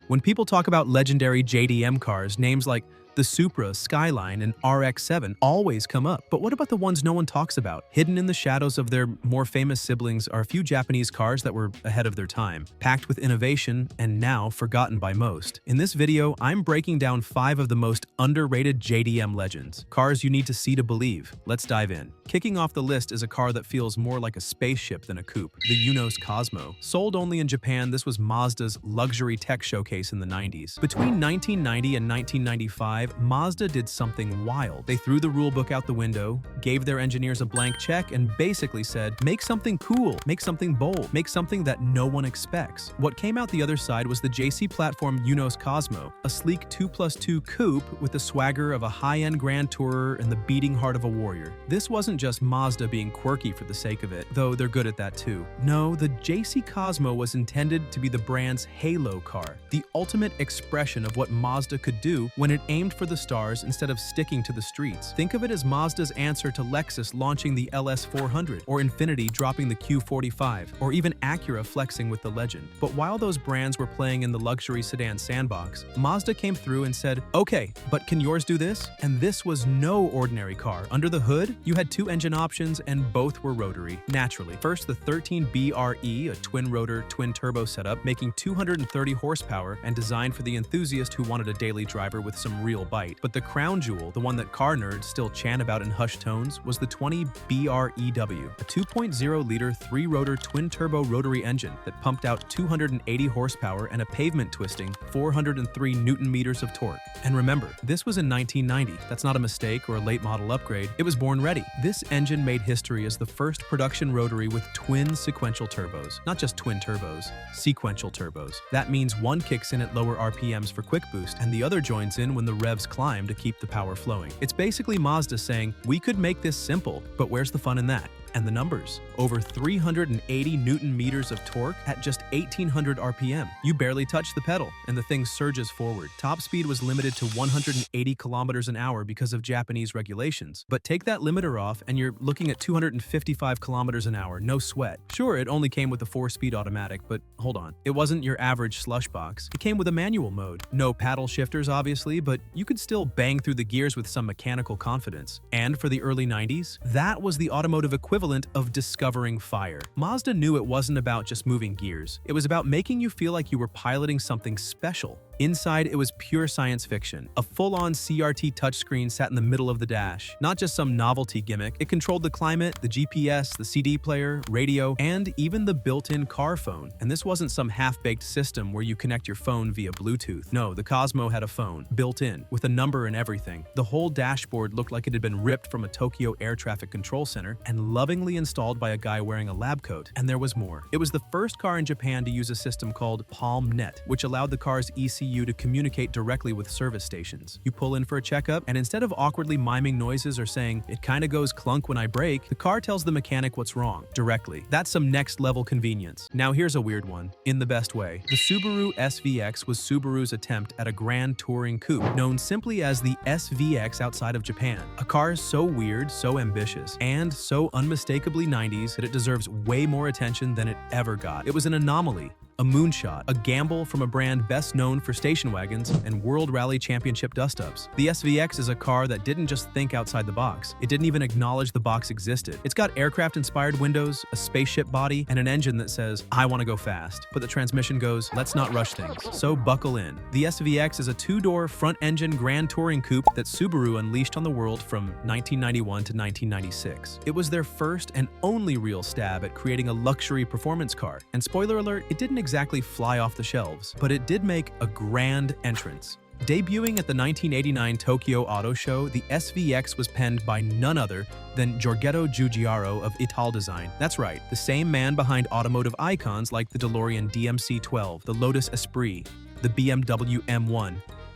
When people talk about legendary JDM cars, names like the Supra, Skyline, and RX-7 always come up. But what about the ones no one talks about? Hidden in the shadows of their more famous siblings are a few Japanese cars that were ahead of their time, packed with innovation and now forgotten by most. In this video, I'm breaking down 5 of the most underrated JDM legends, cars you need to see to believe. Let's dive in. Kicking off the list is a car that feels more like a spaceship than a coupe, the Cosmo. Sold only in Japan, this was Mazda's luxury tech showcase in the 90s. Between 1990 and 1995, Mazda did something wild. They threw the rulebook out the window, gave their engineers a blank check, and basically said, make something cool, make something bold, make something that no one expects. What came out the other side was the JC platform Cosmo, a sleek 2+2 coupe with the swagger of a high-end Grand Tourer and the beating heart of a warrior. This wasn't just Mazda being quirky for the sake of it, though they're good at that too. No, the JC Cosmo was intended to be the brand's halo car, the ultimate expression of what Mazda could do when it aimed for the stars instead of sticking to the streets. Think of it as Mazda's answer to Lexus launching the LS400, or Infiniti dropping the Q45, or even Acura flexing with the Legend. But while those brands were playing in the luxury sedan sandbox, Mazda came through and said, okay, but can yours do this? And this was no ordinary car. Under the hood, you had 2 engine options and both were rotary, naturally. First, the 13BRE, a twin-rotor, twin-turbo setup, making 230 horsepower and designed for the enthusiast who wanted a daily driver with some real bite. But the crown jewel, the one that car nerds still chant about in hushed tones, was the 20BREW, a 2.0-liter 3-rotor twin-turbo rotary engine that pumped out 280 horsepower and a pavement-twisting 403 newton-meters of torque. And remember, this was in 1990. That's not a mistake or a late-model upgrade. It was born ready. This engine made history as the first production rotary with twin sequential turbos. Not just twin turbos, sequential turbos. That means one kicks in at lower RPMs for quick boost, and the other joins in when the revs climb to keep the power flowing. It's basically Mazda saying, we could make this simple, but where's the fun in that? And the numbers. Over 380 newton-meters of torque at just 1800 RPM. You barely touch the pedal, and the thing surges forward. Top speed was limited to 180 kilometers an hour because of Japanese regulations. But take that limiter off, and you're looking at 255 kilometers an hour, no sweat. Sure, it only came with a 4-speed automatic, but hold on. It wasn't your average slush box. It came with a manual mode. No paddle shifters, obviously, but you could still bang through the gears with some mechanical confidence. And for the early 90s, that was the automotive equivalent of discovering fire. Mazda knew it wasn't about just moving gears. It was about making you feel like you were piloting something special. Inside, it was pure science fiction. A full-on CRT touchscreen sat in the middle of the dash. Not just some novelty gimmick, it controlled the climate, the GPS, the CD player, radio, and even the built-in car phone. And this wasn't some half-baked system where you connect your phone via Bluetooth. No, the Cosmo had a phone, built in, with a number and everything. The whole dashboard looked like it had been ripped from a Tokyo air traffic control center and lovingly installed by a guy wearing a lab coat. And there was more. It was the first car in Japan to use a system called PalmNet, which allowed the car's ECU to communicate directly with service stations. You pull in for a checkup, and instead of awkwardly miming noises or saying, it kinda goes clunk when I brake, the car tells the mechanic what's wrong, directly. That's some next-level convenience. Now here's a weird one, in the best way. The Subaru SVX was Subaru's attempt at a grand touring coupe, known simply as the SVX outside of Japan. A car so weird, so ambitious, and so unmistakably 90s that it deserves way more attention than it ever got. It was an anomaly. A moonshot, a gamble from a brand best known for station wagons and World Rally Championship dust-ups. The SVX is a car that didn't just think outside the box. It didn't even acknowledge the box existed. It's got aircraft-inspired windows, a spaceship body, and an engine that says, I want to go fast. But the transmission goes, let's not rush things. So buckle in. The SVX is a 2-door, front-engine grand touring coupe that Subaru unleashed on the world from 1991 to 1996. It was their first and only real stab at creating a luxury performance car. And spoiler alert, it didn't exactly fly off the shelves, but it did make a grand entrance. Debuting at the 1989 Tokyo Auto Show, the SVX was penned by none other than Giorgetto Giugiaro of Italdesign. That's right, the same man behind automotive icons like the DeLorean DMC-12, the Lotus Esprit, the BMW M1,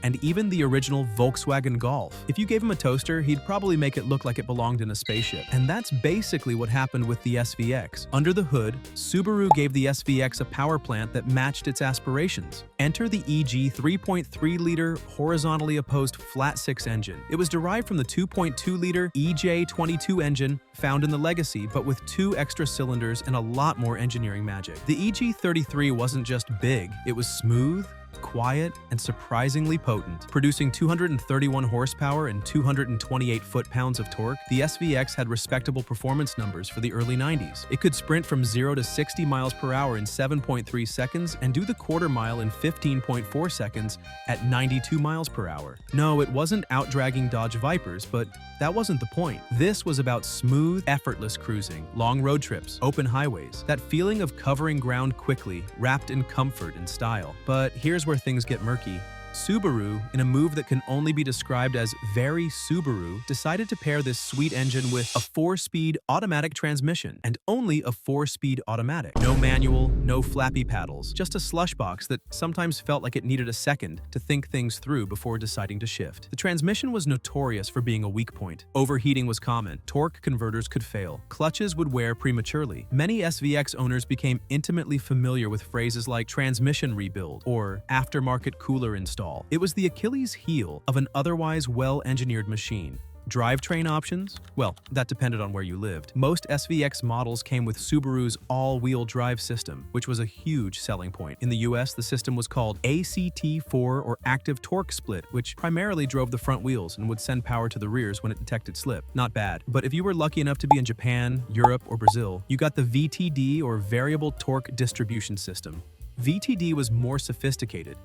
and even the original Volkswagen Golf. If you gave him a toaster, he'd probably make it look like it belonged in a spaceship. And that's basically what happened with the SVX. Under the hood, Subaru gave the SVX a power plant that matched its aspirations. Enter the EG 3.3-liter horizontally opposed flat-six engine. It was derived from the 2.2-liter EJ22 engine found in the Legacy, but with 2 extra cylinders and a lot more engineering magic. The EG33 wasn't just big, it was smooth, quiet, and surprisingly potent. Producing 231 horsepower and 228 foot-pounds of torque, the SVX had respectable performance numbers for the early 90s. It could sprint from 0 to 60 miles per hour in 7.3 seconds and do the quarter mile in 15.4 seconds at 92 miles per hour. No, it wasn't out-dragging Dodge Vipers, but that wasn't the point. This was about smooth, effortless cruising, long road trips, open highways, that feeling of covering ground quickly, wrapped in comfort and style. But here's where things get murky. Subaru, in a move that can only be described as very Subaru, decided to pair this sweet engine with a 4-speed automatic transmission, and only a 4-speed automatic. No manual, no flappy paddles, just a slush box that sometimes felt like it needed a second to think things through before deciding to shift. The transmission was notorious for being a weak point. Overheating was common, torque converters could fail, clutches would wear prematurely. Many SVX owners became intimately familiar with phrases like transmission rebuild or aftermarket cooler install. It was the Achilles heel of an otherwise well-engineered machine. Drivetrain options? Well, that depended on where you lived. Most SVX models came with Subaru's all-wheel drive system, which was a huge selling point. In the US, the system was called ACT4 or Active Torque Split, which primarily drove the front wheels and would send power to the rears when it detected slip. Not bad. But if you were lucky enough to be in Japan, Europe, or Brazil, you got the VTD or Variable Torque Distribution System. VTD was more sophisticated,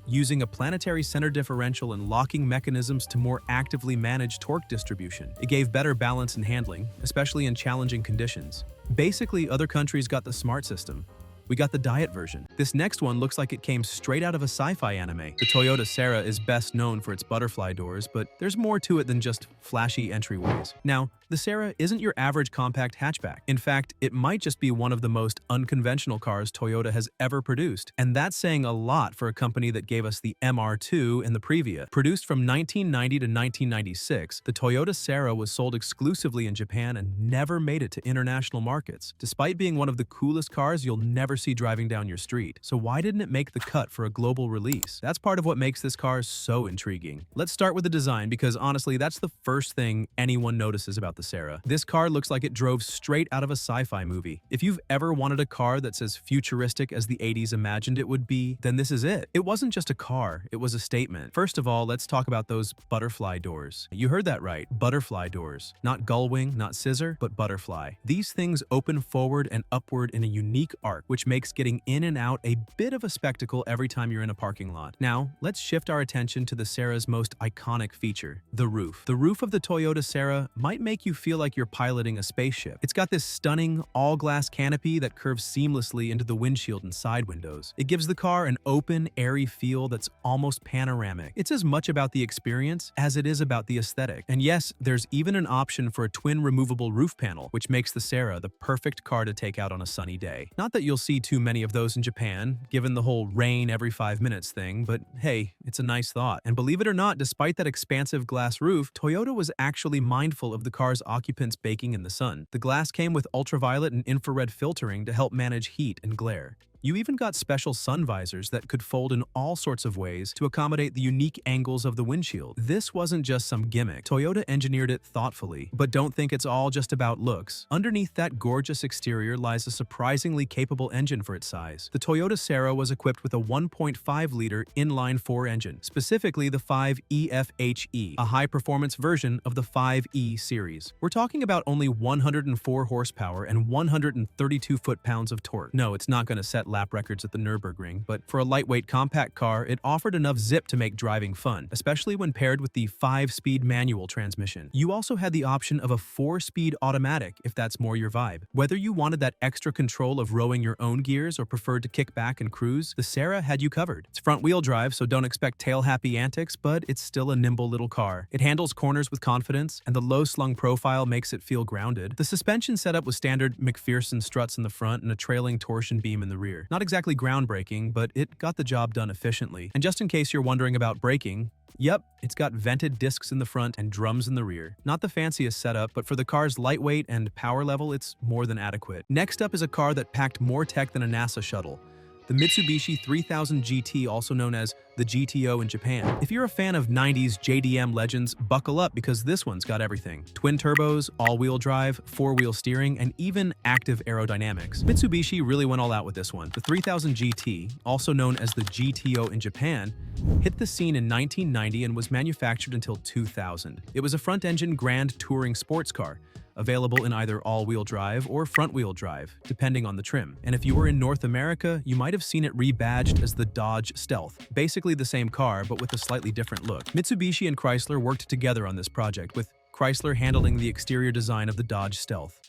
using a planetary center differential and locking mechanisms to more actively manage torque distribution. It gave better balance and handling, especially in challenging conditions. Basically, other countries got the smart system. We got the diet version. This next one looks like it came straight out of a sci-fi anime. The Toyota Sera is best known for its butterfly doors, but there's more to it than just flashy entryways. Now, the Sera isn't your average compact hatchback. In fact, it might just be one of the most unconventional cars Toyota has ever produced. And that's saying a lot for a company that gave us the MR2 and the Previa. Produced from 1990 to 1996, the Toyota Sera was sold exclusively in Japan and never made it to international markets, despite being one of the coolest cars you'll never see driving down your street. So why didn't it make the cut for a global release? That's part of what makes this car so intriguing. Let's start with the design, because honestly, that's the first thing anyone notices about the Sera. This car looks like it drove straight out of a sci-fi movie. If you've ever wanted a car that's as futuristic as the 80s imagined it would be, then this is it. It wasn't just a car, it was a statement. First of all, let's talk about those butterfly doors. You heard that right, butterfly doors. Not gull-wing, not scissor, but butterfly. These things open forward and upward in a unique arc, which makes getting in and out a bit of a spectacle every time you're in a parking lot. Now, let's shift our attention to the Sera's most iconic feature, the roof. The roof of the Toyota Sera might make you feel like you're piloting a spaceship. It's got this stunning all-glass canopy that curves seamlessly into the windshield and side windows. It gives the car an open, airy feel that's almost panoramic. It's as much about the experience as it is about the aesthetic. And yes, there's even an option for a twin removable roof panel, which makes the Sera the perfect car to take out on a sunny day. Not that you'll see too many of those in Japan, given the whole rain every 5 minutes thing, but hey, it's a nice thought. And believe it or not, despite that expansive glass roof, Toyota was actually mindful of the car's occupants baking in the sun. The glass came with ultraviolet and infrared filtering to help manage heat and glare. You even got special sun visors that could fold in all sorts of ways to accommodate the unique angles of the windshield. This wasn't just some gimmick. Toyota engineered it thoughtfully. But don't think it's all just about looks. Underneath that gorgeous exterior lies a surprisingly capable engine for its size. The Toyota Sera was equipped with a 1.5-liter inline-4 engine, specifically the 5e-FHE, a high-performance version of the 5e series. We're talking about only 104 horsepower and 132 foot-pounds of torque. No, it's not going to set lap records at the Nürburgring, but for a lightweight compact car, it offered enough zip to make driving fun, especially when paired with the 5-speed manual transmission. You also had the option of a 4-speed automatic if that's more your vibe. Whether you wanted that extra control of rowing your own gears or preferred to kick back and cruise, the Sera had you covered. It's front-wheel drive, so don't expect tail-happy antics, but it's still a nimble little car. It handles corners with confidence, and the low-slung profile makes it feel grounded. The suspension setup was standard McPherson struts in the front and a trailing torsion beam in the rear. Not exactly groundbreaking, but it got the job done efficiently. And just in case you're wondering about braking, yep, it's got vented discs in the front and drums in the rear. Not the fanciest setup, but for the car's lightweight and power level, it's more than adequate. Next up is a car that packed more tech than a NASA shuttle. the Mitsubishi 3000 GT, also known as the GTO in Japan. If you're a fan of 90s JDM legends, buckle up because this one's got everything. Twin turbos, all-wheel drive, four-wheel steering, and even active aerodynamics. Mitsubishi really went all out with this one. The 3000 GT, also known as the GTO in Japan, hit the scene in 1990 and was manufactured until 2000. It was a front-engine grand touring sports car, available in either all-wheel drive or front-wheel drive, depending on the trim. And if you were in North America, you might have seen it rebadged as the Dodge Stealth. Basically the same car, but with a slightly different look. Mitsubishi and Chrysler worked together on this project, with Chrysler handling the exterior design of the Dodge Stealth.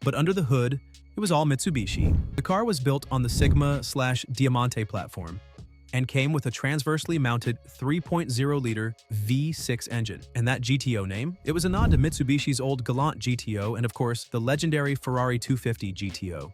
But under the hood, it was all Mitsubishi. The car was built on the Sigma/Diamante platform, and came with a transversely mounted 3.0-liter V6 engine. And that GTO name? It was a nod to Mitsubishi's old Galant GTO and, of course, the legendary Ferrari 250 GTO.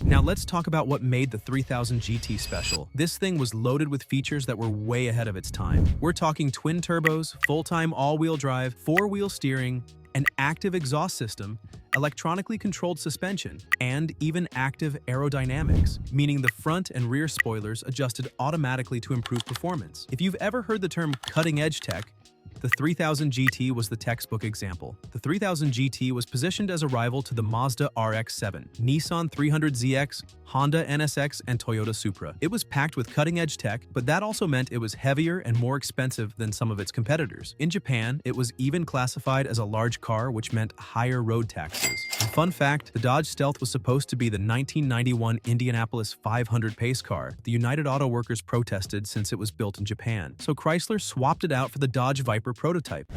Now let's talk about what made the 3000 GT special. This thing was loaded with features that were way ahead of its time. We're talking twin turbos, full-time all-wheel drive, four-wheel steering, an active exhaust system, electronically controlled suspension, and even active aerodynamics, meaning the front and rear spoilers adjusted automatically to improve performance. If you've ever heard the term cutting-edge tech, the 3000 GT was the textbook example. The 3000 GT was positioned as a rival to the Mazda RX-7, Nissan 300ZX, Honda NSX, and Toyota Supra. It was packed with cutting-edge tech, but that also meant it was heavier and more expensive than some of its competitors. In Japan, it was even classified as a large car, which meant higher road taxes. And fun fact, the Dodge Stealth was supposed to be the 1991 Indianapolis 500 pace car. The United Auto Workers protested since it was built in Japan, so Chrysler swapped it out for the Dodge Viper prototype.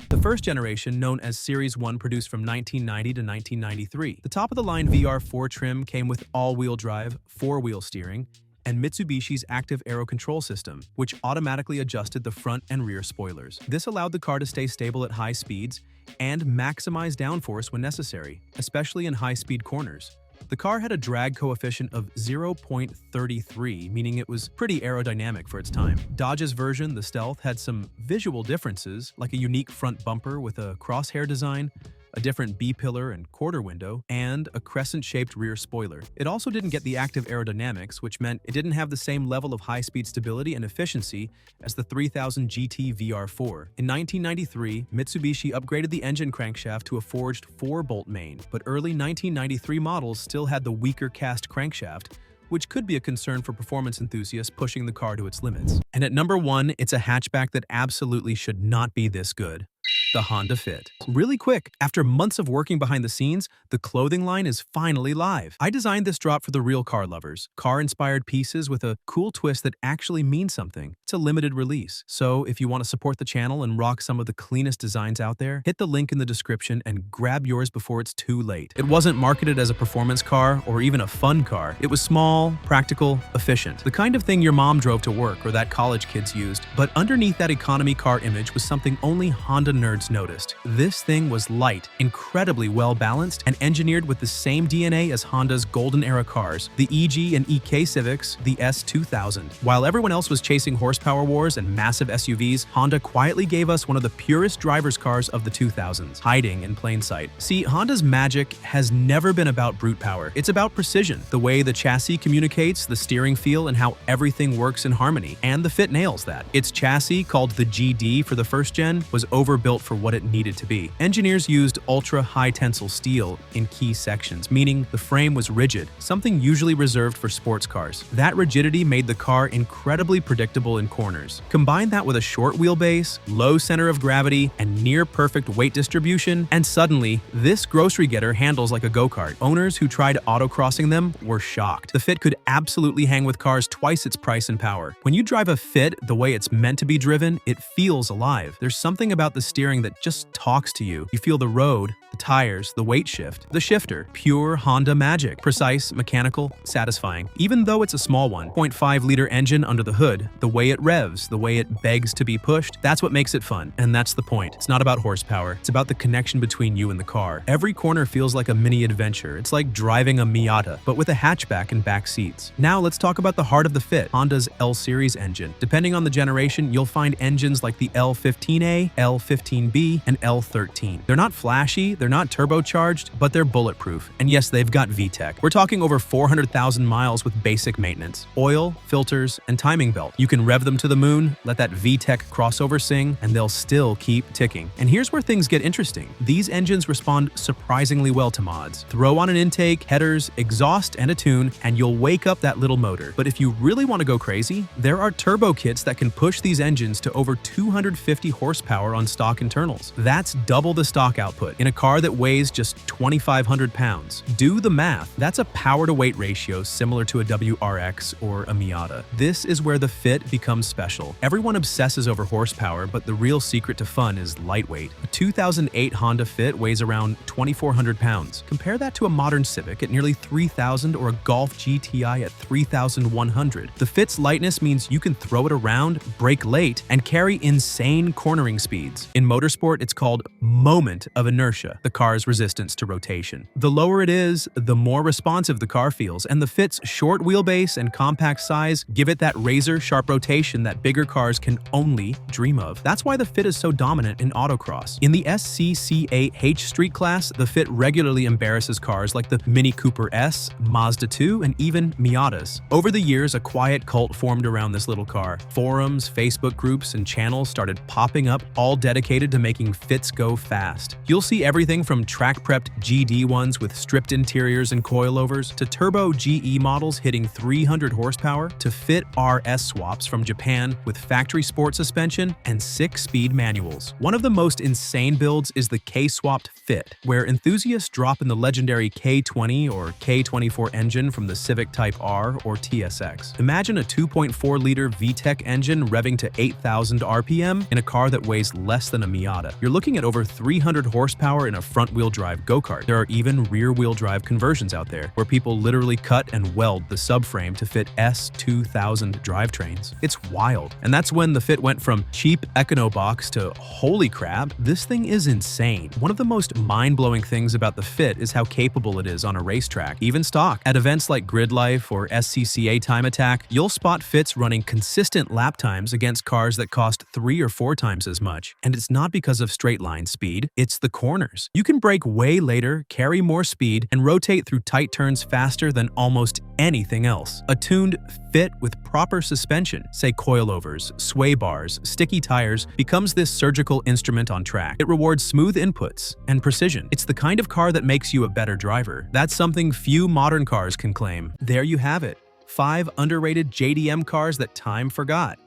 The first generation, known as Series 1, produced from 1990 to 1993. The top-of-the-line VR4 trim came with all-wheel drive, four-wheel steering, and Mitsubishi's active aero control system, which automatically adjusted the front and rear spoilers. This allowed the car to stay stable at high speeds and maximize downforce when necessary, especially in high-speed corners. The car had a drag coefficient of 0.33, meaning it was pretty aerodynamic for its time. Dodge's version, the Stealth, had some visual differences, like a unique front bumper with a crosshair design, a different B-pillar and quarter window, and a crescent-shaped rear spoiler. It also didn't get the active aerodynamics, which meant it didn't have the same level of high-speed stability and efficiency as the 3000 GT VR4. In 1993, Mitsubishi upgraded the engine crankshaft to a forged 4-bolt main, but early 1993 models still had the weaker cast crankshaft, which could be a concern for performance enthusiasts pushing the car to its limits. And at number 1, it's a hatchback that absolutely should not be this good. The Honda Fit. Really quick, after months of working behind the scenes, the clothing line is finally live. I designed this drop for the real car lovers. Car-inspired pieces with a cool twist that actually means something. It's a limited release, so if you want to support the channel and rock some of the cleanest designs out there, hit the link in the description and grab yours before it's too late. It wasn't marketed as a performance car or even a fun car. It was small, practical, efficient. The kind of thing your mom drove to work or that college kids used. But underneath that economy car image was something only Honda nerds noticed. This thing was light, incredibly well-balanced, and engineered with the same DNA as Honda's golden era cars, the EG and EK Civics, the S2000. While everyone else was chasing horsepower wars and massive SUVs, Honda quietly gave us one of the purest driver's cars of the 2000s, hiding in plain sight. See, Honda's magic has never been about brute power. It's about precision, the way the chassis communicates, the steering feel, and how everything works in harmony. And the Fit nails that. Its chassis, called the GD for the first gen, was overbuilt for what it needed to be. Engineers used ultra-high tensile steel in key sections, meaning the frame was rigid, something usually reserved for sports cars. That rigidity made the car incredibly predictable in corners. Combine that with a short wheelbase, low center of gravity, and near-perfect weight distribution, and suddenly, this grocery getter handles like a go-kart. Owners who tried autocrossing them were shocked. The Fit could absolutely hang with cars twice its price and power. When you drive a Fit the way it's meant to be driven, it feels alive. There's something about the steering that just talks to you. You feel the road, the tires, the weight shift, the shifter. Pure Honda magic. Precise, mechanical, satisfying. Even though it's a small 1.5-liter engine under the hood, the way it revs, the way it begs to be pushed, that's what makes it fun. And that's the point. It's not about horsepower. It's about the connection between you and the car. Every corner feels like a mini adventure. It's like driving a Miata, but with a hatchback and back seats. Now let's talk about the heart of the Fit, Honda's L-Series engine. Depending on the generation, you'll find engines like the L15A, L15B, and L13. They're not flashy, they're They're not turbocharged, but they're bulletproof. And yes, they've got VTEC. We're talking over 400,000 miles with basic maintenance, oil, filters, and timing belt. You can rev them to the moon, let that VTEC crossover sing, and they'll still keep ticking. And here's where things get interesting. These engines respond surprisingly well to mods. Throw on an intake, headers, exhaust, and a tune, and you'll wake up that little motor. But if you really want to go crazy, there are turbo kits that can push these engines to over 250 horsepower on stock internals. That's double the stock output in a car that weighs just 2,500 pounds. Do the math. That's a power-to-weight ratio similar to a WRX or a Miata. This is where the fit becomes special. Everyone obsesses over horsepower, but the real secret to fun is lightweight. A 2008 Honda Fit weighs around 2,400 pounds. Compare that to a modern Civic at nearly 3,000 or a Golf GTI at 3,100. The Fit's lightness means you can throw it around, brake late, and carry insane cornering speeds. In motorsport, it's called moment of inertia, the car's resistance to rotation. The lower it is, the more responsive the car feels, and the Fit's short wheelbase and compact size give it that razor-sharp rotation that bigger cars can only dream of. That's why the Fit is so dominant in autocross. In the SCCA-H Street class, the Fit regularly embarrasses cars like the Mini Cooper S, Mazda 2, and even Miatas. Over the years, a quiet cult formed around this little car. Forums, Facebook groups, and channels started popping up, all dedicated to making Fits go fast. You'll see everything from track-prepped GD ones with stripped interiors and coilovers, to turbo GE models hitting 300 horsepower, to Fit RS swaps from Japan with factory sport suspension and 6-speed manuals. One of the most insane builds is the K-swapped Fit, where enthusiasts drop in the legendary K20 or K24 engine from the Civic Type R or TSX. Imagine a 2.4-liter VTEC engine revving to 8,000 RPM in a car that weighs less than a Miata. You're looking at over 300 horsepower in a front-wheel drive go-kart. There are even rear-wheel drive conversions out there, where people literally cut and weld the subframe to fit S2000 drivetrains. It's wild. And that's when the Fit went from cheap Econobox to holy crap, this thing is insane. One of the most mind-blowing things about the Fit is how capable it is on a racetrack, even stock. At events like Grid Life or SCCA Time Attack, you'll spot Fits running consistent lap times against cars that cost 3 or 4 times as much. And it's not because of straight line speed, it's the corners. You can brake way later, carry more speed, and rotate through tight turns faster than almost anything else. A tuned Fit with proper suspension, say coilovers, sway bars, sticky tires, becomes this surgical instrument on track. It rewards smooth inputs and precision. It's the kind of car that makes you a better driver. That's something few modern cars can claim. There you have it. 5 underrated JDM cars that time forgot.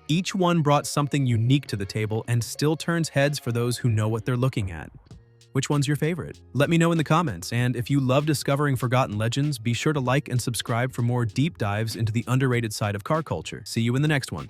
Each one brought something unique to the table and still turns heads for those who know what they're looking at. Which one's your favorite? Let me know in the comments, and if you love discovering forgotten legends, be sure to like and subscribe for more deep dives into the underrated side of car culture. See you in the next one.